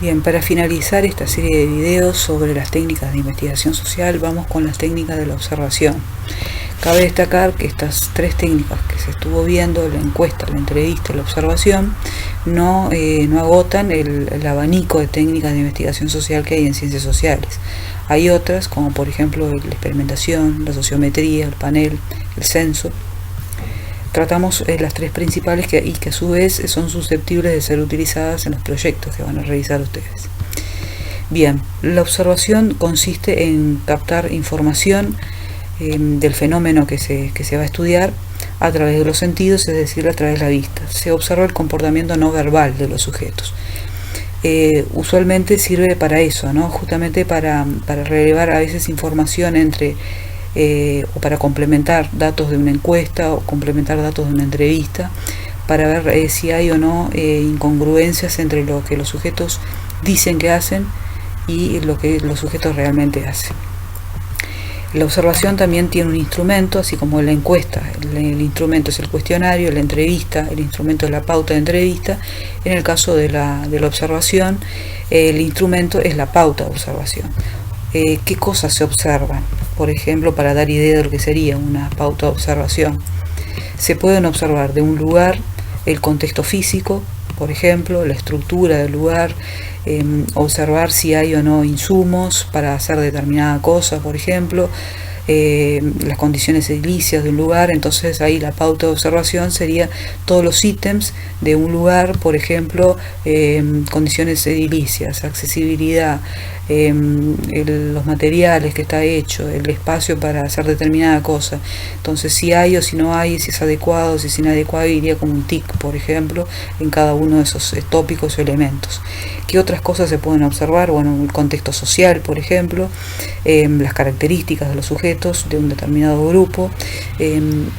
Bien, para finalizar esta serie de videos sobre las técnicas de investigación social, vamos con las técnicas de la observación. Cabe destacar que estas tres técnicas que se estuvo viendo, la encuesta, la entrevista y la observación, no agotan el abanico de técnicas de investigación social que hay en ciencias sociales. Hay otras, como por ejemplo la experimentación, la sociometría, el panel, el censo. Tratamos las tres principales y que a su vez son susceptibles de ser utilizadas en los proyectos que van a realizar ustedes. Bien, la observación consiste en captar información del fenómeno que se va a estudiar a través de los sentidos, es decir, a través de la vista. Se observa el comportamiento no verbal de los sujetos. Usualmente sirve para eso, ¿no? Justamente para relevar a veces información entre o para complementar datos de una encuesta o complementar datos de una entrevista, para ver si hay o no incongruencias entre lo que los sujetos dicen que hacen y lo que los sujetos realmente hacen. La observación también tiene un instrumento, así como en la encuesta. El instrumento es el cuestionario, la entrevista, el instrumento es la pauta de entrevista. En el caso de la observación, el instrumento es la pauta de observación. ¿Qué cosas se observan? Por ejemplo, para dar idea de lo que sería una pauta de observación. Se pueden observar de un lugar el contexto físico, por ejemplo, la estructura del lugar, observar si hay o no insumos para hacer determinada cosa, por ejemplo, las condiciones edilicias de un lugar. Entonces ahí la pauta de observación sería todos los ítems de un lugar, por ejemplo, condiciones edilicias, accesibilidad, los materiales que está hecho, el espacio para hacer determinada cosa. Entonces si hay o si no hay, si es adecuado, si es inadecuado, iría como un tic, por ejemplo, en cada uno de esos tópicos o elementos. ¿Qué otras cosas se pueden observar? Bueno, el contexto social, por ejemplo, las características de los sujetos de un determinado grupo,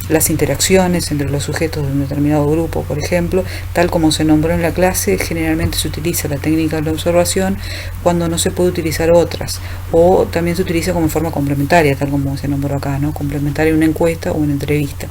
las interacciones entre los sujetos de un determinado grupo, por ejemplo, tal como se nombró en la clase. Generalmente se utiliza la técnica de la observación cuando no se puede utilizar otras, o también se utiliza como forma complementaria, tal como se nombró acá, ¿no? Complementaria en una encuesta o una entrevista.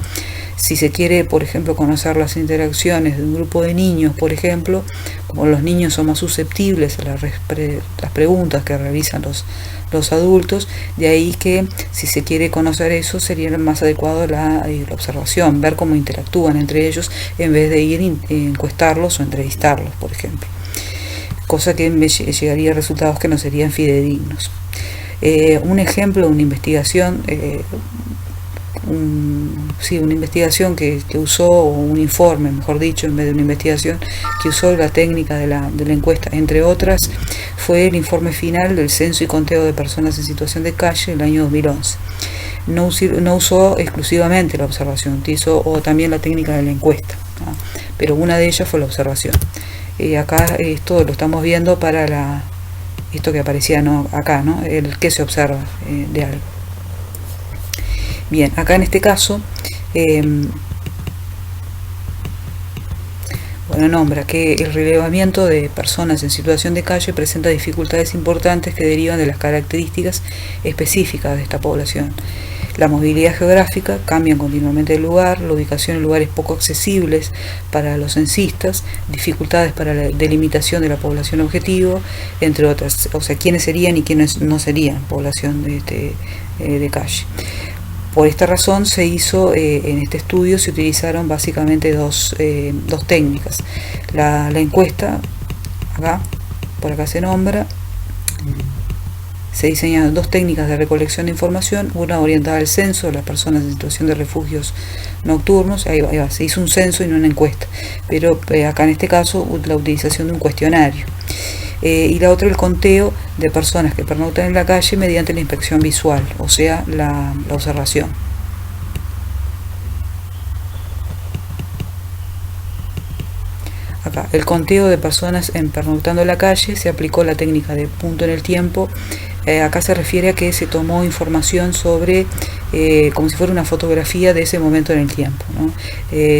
Si se quiere, por ejemplo, conocer las interacciones de un grupo de niños, por ejemplo, como los niños son más susceptibles a las preguntas que realizan los adultos, de ahí que si se quiere conocer eso sería más adecuado la observación, ver cómo interactúan entre ellos en vez de ir a encuestarlos o entrevistarlos, por ejemplo. Cosa que llegaría a resultados que no serían fidedignos. Un ejemplo de una investigación, una investigación que usó, o un informe, mejor dicho, en vez de una investigación, que usó la técnica de la encuesta, entre otras, fue el informe final del censo y conteo de personas en situación de calle el año 2011. No usó exclusivamente la observación, utilizó también la técnica de la encuesta, ¿no? Pero una de ellas fue la observación. Acá esto lo estamos viendo para esto que aparecía, ¿no? Acá, ¿no? El que se observa de algo. Bien, acá en este caso, nombra que el relevamiento de personas en situación de calle presenta dificultades importantes que derivan de las características específicas de esta población. La movilidad geográfica, cambian continuamente de lugar, la ubicación en lugares poco accesibles para los censistas, dificultades para la delimitación de la población objetivo, entre otras. O sea, quiénes serían y quiénes no serían población de calle. Por esta razón se hizo, en este estudio se utilizaron básicamente dos técnicas. La encuesta, por acá se nombra. Se diseñaron dos técnicas de recolección de información, una orientada al censo de las personas en situación de refugios nocturnos. Ahí va, se hizo un censo y no una encuesta, pero acá en este caso la utilización de un cuestionario. Y la otra, el conteo de personas que pernoctan en la calle mediante la inspección visual, o sea, la observación. Acá, el conteo de personas pernoctando en la calle, se aplicó la técnica de punto en el tiempo. Acá se refiere a que se tomó información sobre, como si fuera una fotografía de ese momento en el tiempo, ¿no?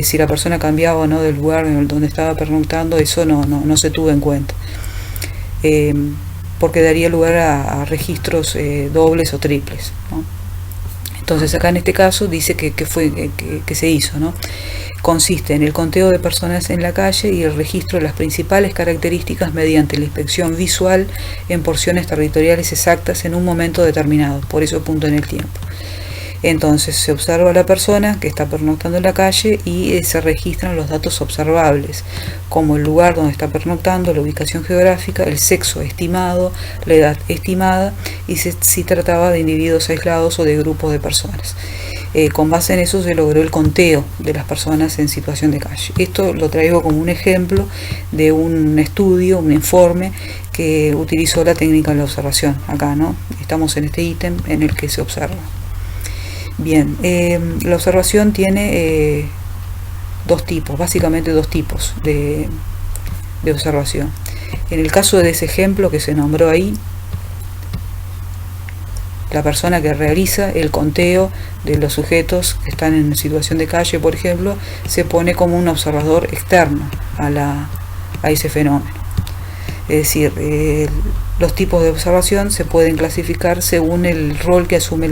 Si la persona cambiaba o no del lugar donde estaba pernoctando, eso no se tuvo en cuenta, porque daría lugar a registros dobles o triples, ¿no? Entonces acá en este caso dice que se hizo, ¿no? Consiste en el conteo de personas en la calle y el registro de las principales características mediante la inspección visual en porciones territoriales exactas en un momento determinado, por eso punto en el tiempo. Entonces se observa a la persona que está pernoctando en la calle y se registran los datos observables, como el lugar donde está pernoctando, la ubicación geográfica, el sexo estimado, la edad estimada y si trataba de individuos aislados o de grupos de personas. Con base en eso se logró el conteo de las personas en situación de calle. Esto lo traigo como un ejemplo de un estudio, un informe que utilizó la técnica de la observación. Acá, ¿no? Estamos en este ítem en el que se observa. Bien, la observación tiene básicamente dos tipos de observación. En el caso de ese ejemplo que se nombró ahí, la persona que realiza el conteo de los sujetos que están en situación de calle, por ejemplo, se pone como un observador externo a ese fenómeno. Es decir, los tipos de observación se pueden clasificar según el rol que asume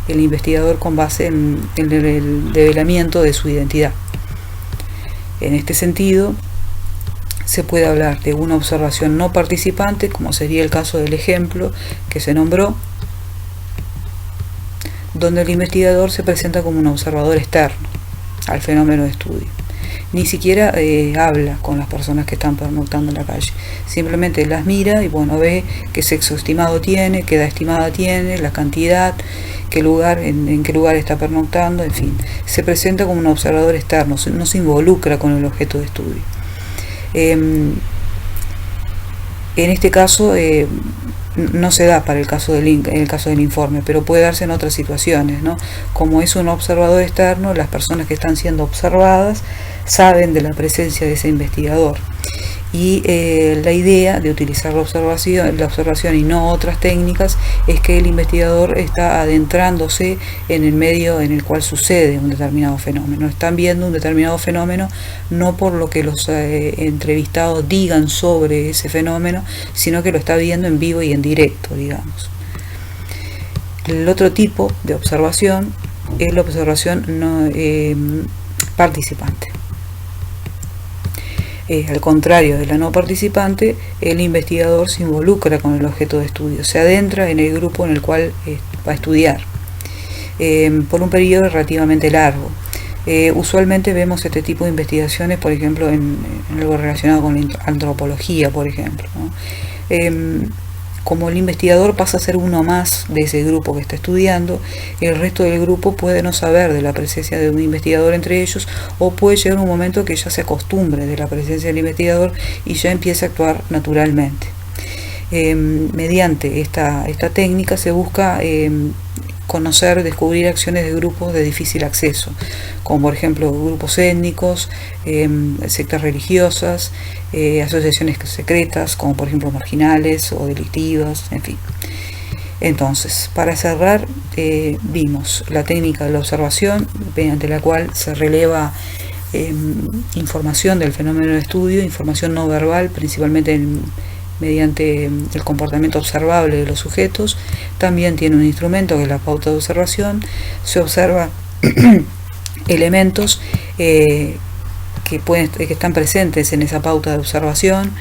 el investigador con base en el develamiento de su identidad. En este sentido, se puede hablar de una observación no participante, como sería el caso del ejemplo que se nombró, donde el investigador se presenta como un observador externo al fenómeno de estudio. Ni siquiera habla con las personas que están pernoctando en la calle, simplemente las mira y bueno, ve qué sexo estimado tiene, qué edad estimada tiene, la cantidad, qué lugar, en qué lugar está pernoctando, en fin, se presenta como un observador externo, no se involucra con el objeto de estudio. En este caso no se da para el caso del informe, pero puede darse en otras situaciones, ¿no? Como es un observador externo, las personas que están siendo observadas saben de la presencia de ese investigador. Y la idea de utilizar la observación y no otras técnicas es que el investigador está adentrándose en el medio en el cual sucede un determinado fenómeno. Están viendo un determinado fenómeno no por lo que los entrevistados digan sobre ese fenómeno, sino que lo está viendo en vivo y en directo, digamos. El otro tipo de observación es la observación participante. Al contrario de la no participante, el investigador se involucra con el objeto de estudio, se adentra en el grupo en el cual va a estudiar por un periodo relativamente largo. Usualmente vemos este tipo de investigaciones, por ejemplo, en algo relacionado con la antropología, por ejemplo, ¿no? Como el investigador pasa a ser uno más de ese grupo que está estudiando, el resto del grupo puede no saber de la presencia de un investigador entre ellos, o puede llegar un momento que ya se acostumbre de la presencia del investigador y ya empiece a actuar naturalmente. Mediante esta técnica se busca descubrir acciones de grupos de difícil acceso, como por ejemplo grupos étnicos, sectas religiosas, asociaciones secretas, como por ejemplo marginales o delictivas, en fin. Entonces, para cerrar, vimos la técnica de la observación, mediante la cual se releva información del fenómeno de estudio, información no verbal, principalmente mediante el comportamiento observable de los sujetos. También tiene un instrumento que es la pauta de observación. Se observa elementos que están presentes en esa pauta de observación.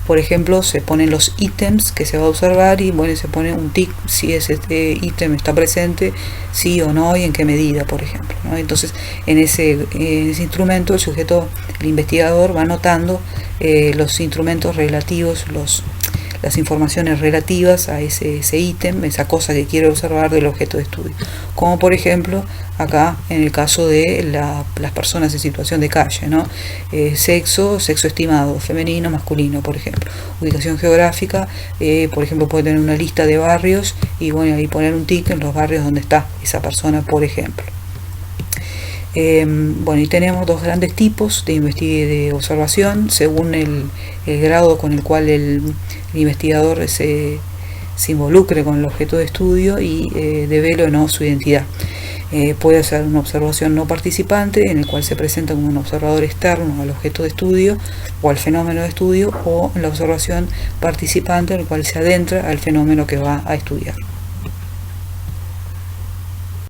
Por ejemplo, se ponen los ítems que se va a observar y bueno, se pone un tic si ese ítem está presente, sí o no y en qué medida, por ejemplo, ¿no? Entonces en ese instrumento el investigador va anotando los instrumentos relativos, las informaciones relativas a ese ítem, esa cosa que quiere observar del objeto de estudio, como por ejemplo acá en el caso de las personas en situación de calle, ¿no? Sexo estimado, femenino, masculino, por ejemplo. Ubicación geográfica, por ejemplo, puede tener una lista de barrios y bueno, ahí poner un tic en los barrios donde está esa persona, por ejemplo. Bueno, y tenemos dos grandes tipos de observación según el grado con el cual el investigador se involucre con el objeto de estudio y devele o no su identidad. Puede ser una observación no participante, en el cual se presenta como un observador externo al objeto de estudio o al fenómeno de estudio, o la observación participante, en el cual se adentra al fenómeno que va a estudiar.